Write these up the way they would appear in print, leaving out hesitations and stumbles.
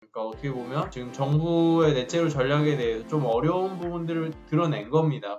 그러니까 어떻게 보면 지금 정부의 넷제로 전략에 대해서 좀 어려운 부분들을 드러낸 겁니다.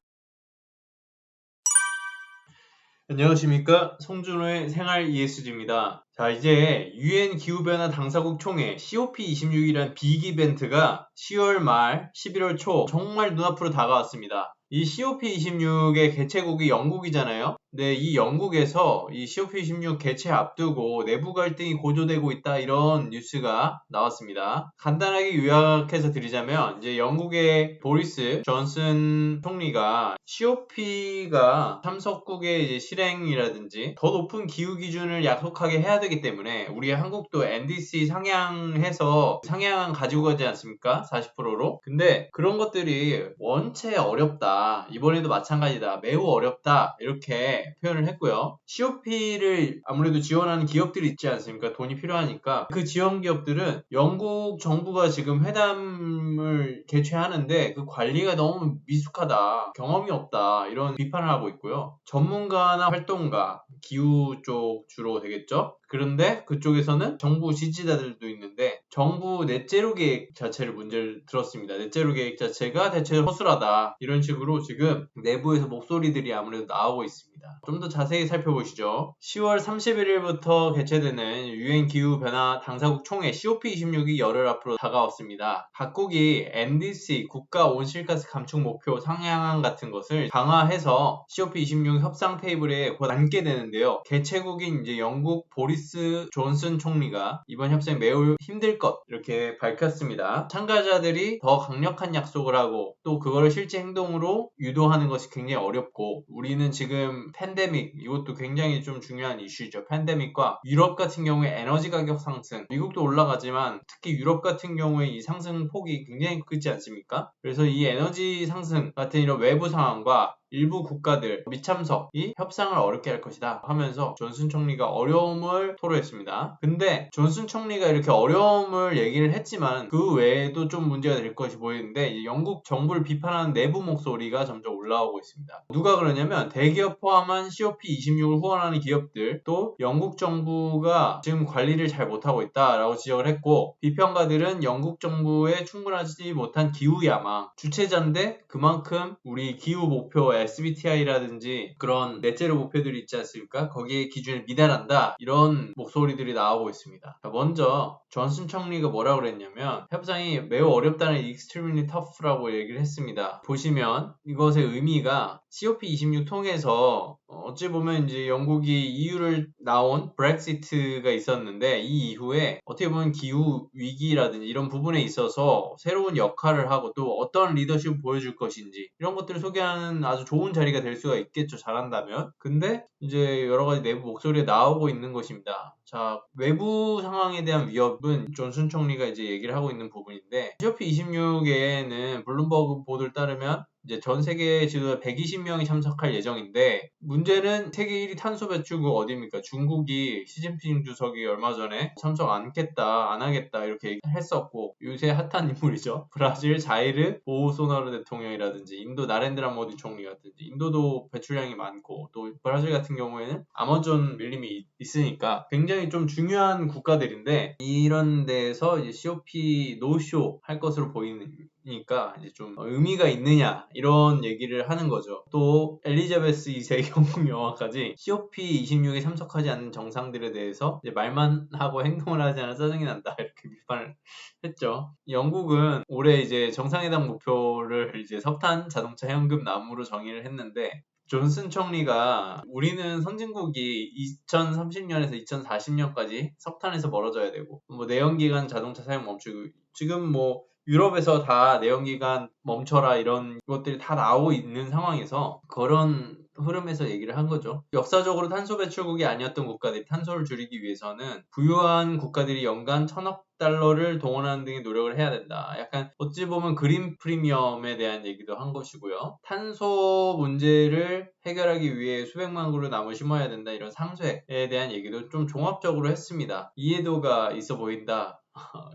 안녕하십니까, 송준호의 생활 ESG입니다. 자, 이제 UN 기후변화 당사국 총회 COP26이라는 빅 이벤트가 10월 말 11월 초 정말 눈앞으로 다가왔습니다. 이 COP26의 개최국이 영국이잖아요. 근데 이 영국에서 이 COP26 개최 앞두고 내부 갈등이 고조되고 있다, 이런 뉴스가 나왔습니다. 간단하게 요약해서 드리자면 이제 영국의 보리스 존슨 총리가 COP가 참석국의 이제 실행이라든지 더 높은 기후 기준을 약속하게 해야 되기 때문에 우리 한국도 NDC 상향해서 상향 가지고 가지 않습니까? 40%로. 근데 그런 것들이 원체 어렵다. 이번에도 마찬가지다. 매우 어렵다. 이렇게 표현을 했고요. COP를 아무래도 지원하는 기업들이 있지 않습니까? 돈이 필요하니까. 그 지원 기업들은 영국 정부가 지금 회담을 개최하는데 그 관리가 너무 미숙하다. 경험이 없다. 이런 비판을 하고 있고요. 전문가나 활동가, 기후 쪽 주로 되겠죠? 그런데 그쪽에서는 정부 지지자들도 있는데 정부 넷제로 계획 자체를 문제를 들었습니다. 넷제로 계획 자체가 대체 허술하다. 이런 식으로 지금 내부에서 목소리들이 아무래도 나오고 있습니다. 좀 더 자세히 살펴보시죠. 10월 31일부터 개최되는 UN 기후변화 당사국 총회 COP26이 열흘 앞으로 다가왔습니다. 각국이 NDC 국가 온실가스 감축 목표 상향안 같은 것을 강화해서 COP26 협상 테이블에 곧 앉게 되는데요. 개최국인 이제 영국 보리스 존슨 총리가 이번 협상 매우 힘들 것, 이렇게 밝혔습니다. 참가자들이 더 강력한 약속을 하고 또 그걸 실제 행동으로 유도하는 것이 굉장히 어렵고, 우리는 지금 팬데믹, 이것도 굉장히 좀 중요한 이슈죠. 팬데믹과 유럽 같은 경우에 에너지 가격 상승, 미국도 올라가지만 특히 유럽 같은 경우에 이 상승 폭이 굉장히 크지 않습니까? 그래서 이 에너지 상승 같은 이런 외부 상황과 일부 국가들 미참석이 협상을 어렵게 할 것이다 하면서 존슨 총리가 어려움을 토로했습니다. 근데 존슨 총리가 이렇게 어려움을 얘기를 했지만 그 외에도 좀 문제가 될 것이 보이는데 영국 정부를 비판하는 내부 목소리가 점점 올라오고 있습니다. 누가 그러냐면 대기업 포함한 COP26을 후원하는 기업들, 또 영국 정부가 지금 관리를 잘 못하고 있다라고 지적을 했고, 비평가들은 영국 정부에 충분하지 못한 기후 야망, 주체자인데 그만큼 우리 기후 목표 SBTI라든지 그런 넷제로 목표들이 있지 않습니까? 거기에 기준을 미달한다, 이런 목소리들이 나오고 있습니다. 먼저 존슨 총리가 뭐라고 그랬냐면 협상이 매우 어렵다는 extremely tough라고 얘기를 했습니다. 보시면 이것의 의미가 COP26 통해서 어찌 보면 이제 영국이 EU를 나온 브렉시트가 있었는데 이 이후에 어떻게 보면 기후 위기라든지 이런 부분에 있어서 새로운 역할을 하고 또 어떤 리더십을 보여줄 것인지 이런 것들을 소개하는 아주 좋은 자리가 될 수가 있겠죠, 잘한다면. 근데 이제 여러 가지 내부 목소리가 나오고 있는 것입니다. 자, 외부 상황에 대한 위협은 존슨 총리가 이제 얘기를 하고 있는 부분인데, COP26에는 블룸버그 보도를 따르면 이제 전 세계 지도자 120명이 참석할 예정인데, 문제는 세계 1위 탄소 배출국 어디입니까? 중국이 시진핑 주석이 얼마 전에 참석 안 하겠다 이렇게 했었고, 요새 핫한 인물이죠. 브라질 자이르 보우소나루 대통령이라든지 인도 나렌드라 모디 총리 같은지, 인도도 배출량이 많고 또 브라질 같은 경우에는 아마존 밀림이 있으니까 굉장히 좀 중요한 국가들인데, 이런 데에서 이제 COP 노쇼 할 것으로 보이니까 이제 좀 의미가 있느냐, 이런 얘기를 하는 거죠. 또 엘리자베스 2세 영국 여왕까지 COP26에 참석하지 않는 정상들에 대해서 이제 말만 하고 행동을 하지 않아 짜증이 난다, 이렇게 비판을 했죠. 영국은 올해 이제 정상회담 목표를 이제 석탄 자동차 현금 나무로 정의를 했는데, 존슨 총리가 우리는 선진국이 2030년에서 2040년까지 석탄에서 멀어져야 되고, 뭐 내연기관 자동차 사용 멈추고, 지금 뭐 유럽에서 다 내연기관 멈춰라 이런 것들이 다 나오고 있는 상황에서 그런 흐름에서 얘기를 한 거죠. 역사적으로 탄소 배출국이 아니었던 국가들이 탄소를 줄이기 위해서는 부유한 국가들이 연간 1,000억 달러를 동원하는 등의 노력을 해야 된다. 약간 어찌 보면 그린 프리미엄에 대한 얘기도 한 것이고요. 탄소 문제를 해결하기 위해 수백만 그루 나무 심어야 된다, 이런 상쇄에 대한 얘기도 좀 종합적으로 했습니다. 이해도가 있어 보인다.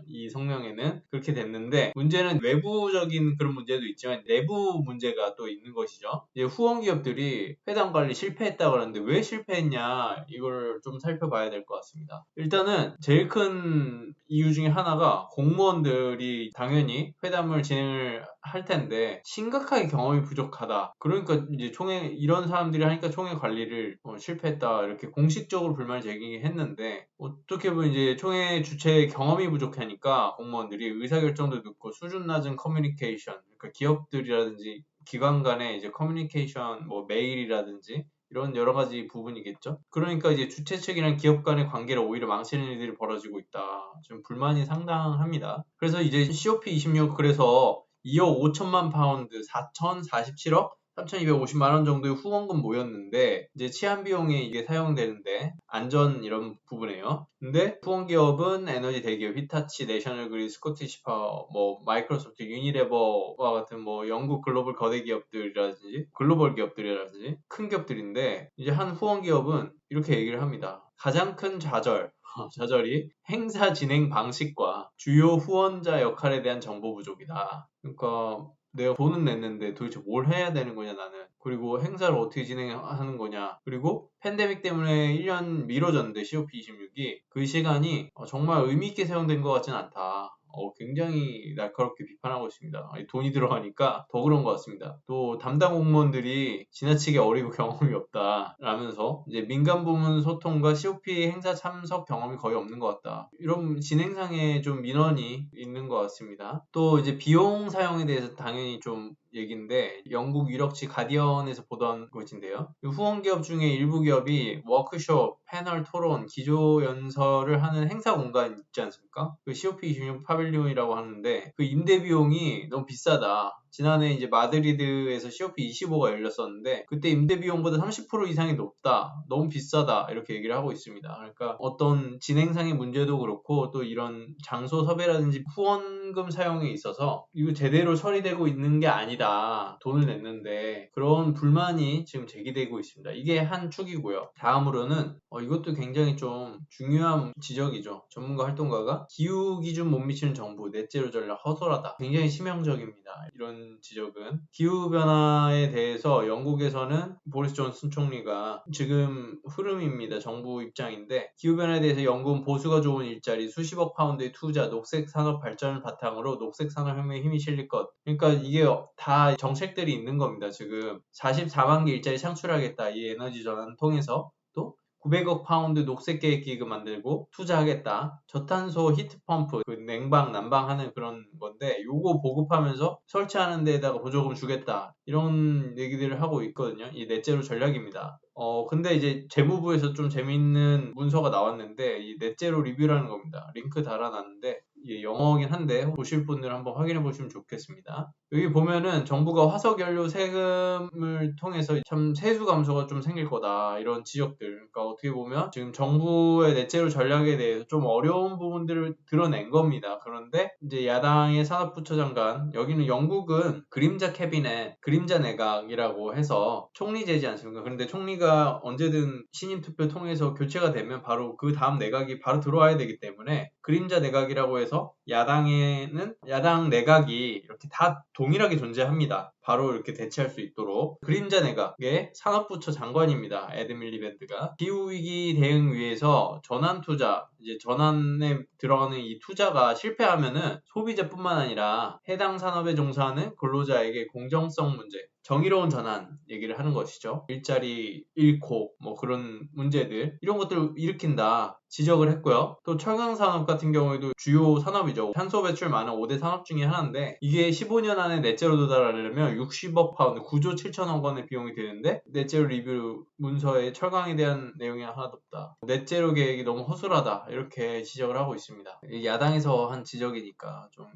이 성명에는 그렇게 됐는데, 문제는 외부적인 그런 문제도 있지만 내부 문제가 또 있는 것이죠. 이제 후원 기업들이 회당 관리 실패했다고 하는데 왜 실패했냐, 이걸 좀 살펴봐야 될 것 같습니다. 일단은 제일 큰 이유 중에 하나가 공무원들이 당연히 회담을 진행을 할 텐데 심각하게 경험이 부족하다. 그러니까 이제 총회, 이런 사람들이 하니까 총회 관리를 실패했다, 이렇게 공식적으로 불만을 제기했는데, 어떻게 보면 이제 총회 주최 경험이 부족하니까 공무원들이 의사결정도 늦고 수준 낮은 커뮤니케이션, 그러니까 기업들이라든지 기관 간의 이제 커뮤니케이션, 뭐 메일이라든지 이런 여러 가지 부분이겠죠. 그러니까 이제 주최 측이랑 기업 간의 관계를 오히려 망치는 일들이 벌어지고 있다. 좀 불만이 상당합니다. 그래서 이제 COP26, 그래서 2억 5천만 파운드, 4,047억 3,250만 원 정도의 후원금 모였는데, 이제 치안 비용에 이게 사용되는데, 안전 이런 부분이에요. 근데 후원 기업은 에너지 대기업 히타치, 내셔널 그리드, 스코티시 파워, 뭐 마이크로소프트, 유니레버와 같은 뭐 영국 글로벌 거대 기업들이라든지 글로벌 기업들이라든지 큰 기업들인데, 이제 한 후원 기업은 이렇게 얘기를 합니다. 가장 큰 좌절이 행사 진행 방식과 주요 후원자 역할에 대한 정보 부족이다. 그러니까 내가 돈은 냈는데 도대체 뭘 해야 되는 거냐 나는. 그리고 행사를 어떻게 진행하는 거냐. 그리고 팬데믹 때문에 1년 미뤄졌는데 COP26이 그 시간이 정말 의미 있게 사용된 것 같지는 않다. 굉장히 날카롭게 비판하고 있습니다. 돈이 들어가니까 더 그런 것 같습니다. 또 담당 공무원들이 지나치게 어리고 경험이 없다라면서 이제 민간 부문 소통과 COP 행사 참석 경험이 거의 없는 것 같다. 이런 진행상에 좀 민원이 있는 것 같습니다. 또 이제 비용 사용에 대해서 당연히 좀 얘기인데, 영국 유력지 가디언에서 보던 것인데요. 후원 기업 중에 일부 기업이 워크숍, 패널 토론, 기조연설을 하는 행사 공간 있지 않습니까? 그 COP26 파빌리온이라고 하는데 그 임대 비용이 너무 비싸다. 지난해 이제 마드리드에서 COP25가 열렸었는데 그때 임대 비용보다 30% 이상이 높다. 너무 비싸다. 이렇게 얘기를 하고 있습니다. 그러니까 어떤 진행상의 문제도 그렇고, 또 이런 장소 섭외라든지 후원금 사용에 있어서 이거 제대로 처리되고 있는 게 아니다. 돈을 냈는데, 그런 불만이 지금 제기되고 있습니다. 이게 한 축이고요. 다음으로는 이것도 굉장히 좀 중요한 지적이죠. 전문가 활동가가 기후 기준 못 미치는 정부, 넷제로 전략 허술하다. 굉장히 치명적입니다. 이런 지적은. 기후변화에 대해서 영국에서는 보리스 존슨 총리가 지금 흐름입니다. 정부 입장인데, 기후변화에 대해서 영국은 보수가 좋은 일자리, 수십억 파운드의 투자, 녹색 산업 발전을 바탕으로 녹색 산업혁명에 힘이 실릴 것. 그러니까 이게 다 정책들이 있는 겁니다. 지금 44만 개 일자리 창출하겠다. 이 에너지 전환 통해서. 또 900억 파운드 녹색 계획 기금 만들고 투자하겠다. 저탄소 히트펌프, 그 냉방, 난방하는 그런 건데 요거 보급하면서 설치하는 데에다가 보조금 주겠다. 이런 얘기들을 하고 있거든요. 이 넷제로 전략입니다. 근데 이제 재무부에서 좀 재밌는 문서가 나왔는데, 이 넷제로 리뷰라는 겁니다. 링크 달아놨는데 이게 영어긴 한데 보실 분들 한번 확인해 보시면 좋겠습니다. 여기 보면은 정부가 화석연료 세금을 통해서 참 세수 감소가 좀 생길 거다, 이런 지적들. 그러니까 어떻게 보면 지금 정부의 넷제로 전략에 대해서 좀 어려운 부분들을 드러낸 겁니다. 그런데 이제 야당의 산업부처 장관, 여기는 영국은 그림자 캐비넷, 그림자 내각이라고 해서 총리제지 않습니까? 그런데 총리가 언제든 신임 투표 통해서 교체가 되면 바로 그 다음 내각이 바로 들어와야 되기 때문에 그림자 내각이라고 해서 야당에는 야당 내각이 이렇게 다 동일하게 존재합니다. 바로 이렇게 대체할 수 있도록. 그림자 내각의 산업부처 장관입니다. 에드 밀리밴드가. 기후위기 대응 위해서 전환 투자, 이제 전환에 들어가는 이 투자가 실패하면은 소비자뿐만 아니라 해당 산업에 종사하는 근로자에게 공정성 문제, 정의로운 전환 얘기를 하는 것이죠. 일자리 잃고 뭐 그런 문제들, 이런 것들을 일으킨다 지적을 했고요. 또 철강산업 같은 경우에도 주요 산업이죠. 탄소 배출 많은 5대 산업 중에 하나인데, 이게 15년 안에 넷제로 도달하려면 60억 파운드, 9조 7천억 원의 비용이 되는데 넷제로 리뷰 문서에 철강에 대한 내용이 하나도 없다. 넷제로 계획이 너무 허술하다, 이렇게 지적을 하고 있습니다. 야당에서 한 지적이니까 좀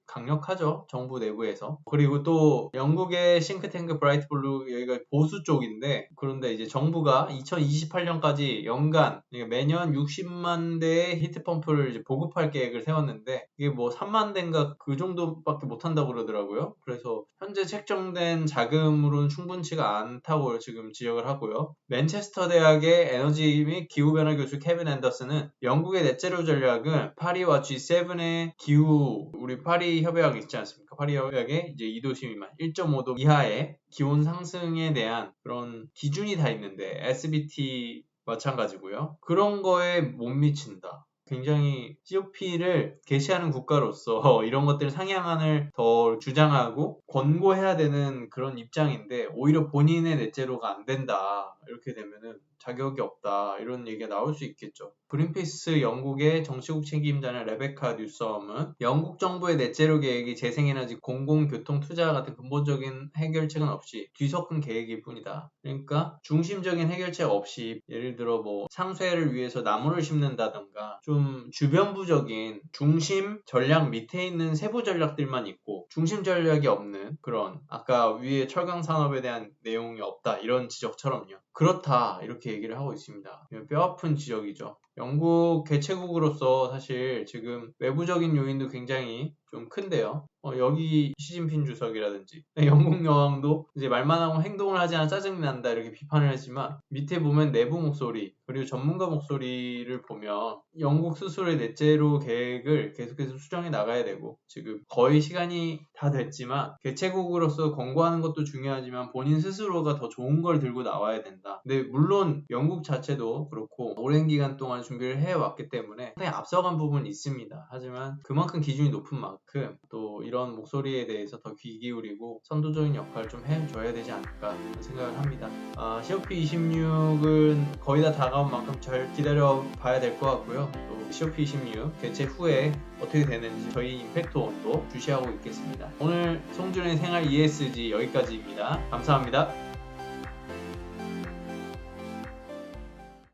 강력하죠. 정부 내부에서. 그리고 또 영국의 싱크탱크 브라이트 블루 여기가 보수 쪽인데 그런데 이제 정부가 2028년까지 연간 매년 60만 대의 히트펌프를 이제 보급할 계획을 세웠는데 이게 뭐 3만 대인가 그 정도밖에 못 한다고 그러더라고요. 그래서 현재 책정된 자금으로는 충분치가 않다고 지금 지적을 하고요. 맨체스터 대학의 에너지 및 기후변화 교수 케빈 앤더슨은 영국의 넷제로 전략은 파리와 G7의 기후 우리 파리 협약 있지 않습니까? 파리 협약에 이제 2도씨 미만 1.5도 이하의 기온 상승에 대한 그런 기준이 다 있는데 SBT 마찬가지고요. 그런 거에 못 미친다. 굉장히 COP를 개시하는 국가로서 이런 것들 상향안을 더 주장하고 권고해야 되는 그런 입장인데 오히려 본인의 넷제로가 안 된다. 이렇게 되면은 자격이 없다. 이런 얘기가 나올 수 있겠죠. 그린피스 영국의 정치국 책임자는 레베카 뉴섬은 영국 정부의 넷제로 계획이 재생에너지, 공공교통 투자 같은 근본적인 해결책은 없이 뒤섞은 계획일 뿐이다. 그러니까 중심적인 해결책 없이 예를 들어 뭐 상쇄를 위해서 나무를 심는다던가 좀 주변부적인 중심 전략 밑에 있는 세부 전략들만 있고 중심 전략이 없는 그런 아까 위에 철강 산업에 대한 내용이 없다 이런 지적처럼요. 그렇다 이렇게 얘기를 하고 있습니다. 뼈아픈 지적이죠. 영국 개최국으로서 사실 지금 외부적인 요인도 굉장히 좀 큰데요. 여기 시진핑 주석이라든지 영국 여왕도 이제 말만 하고 행동을 하지 않아 짜증이 난다 이렇게 비판을 했지만 밑에 보면 내부 목소리 그리고 전문가 목소리를 보면 영국 스스로의 넷제로 계획을 계속해서 수정해 나가야 되고 지금 거의 시간이 다 됐지만 개최국으로서 권고하는 것도 중요하지만 본인 스스로가 더 좋은 걸 들고 나와야 된다. 근데 물론 영국 자체도 그렇고 오랜 기간 동안 준비를 해왔기 때문에 상당히 앞서간 부분이 있습니다. 하지만 그만큼 기준이 높은 만큼 또 이런 목소리에 대해서 더 귀 기울이고 선도적인 역할을 좀 해줘야 되지 않을까 생각을 합니다. COP26은 거의 다 다가온 만큼 잘 기다려 봐야 될 것 같고요. 또 COP26 개최 후에 어떻게 되는지 저희 임팩트원도 주시하고 있겠습니다. 오늘 송준의 생활 ESG 여기까지입니다. 감사합니다.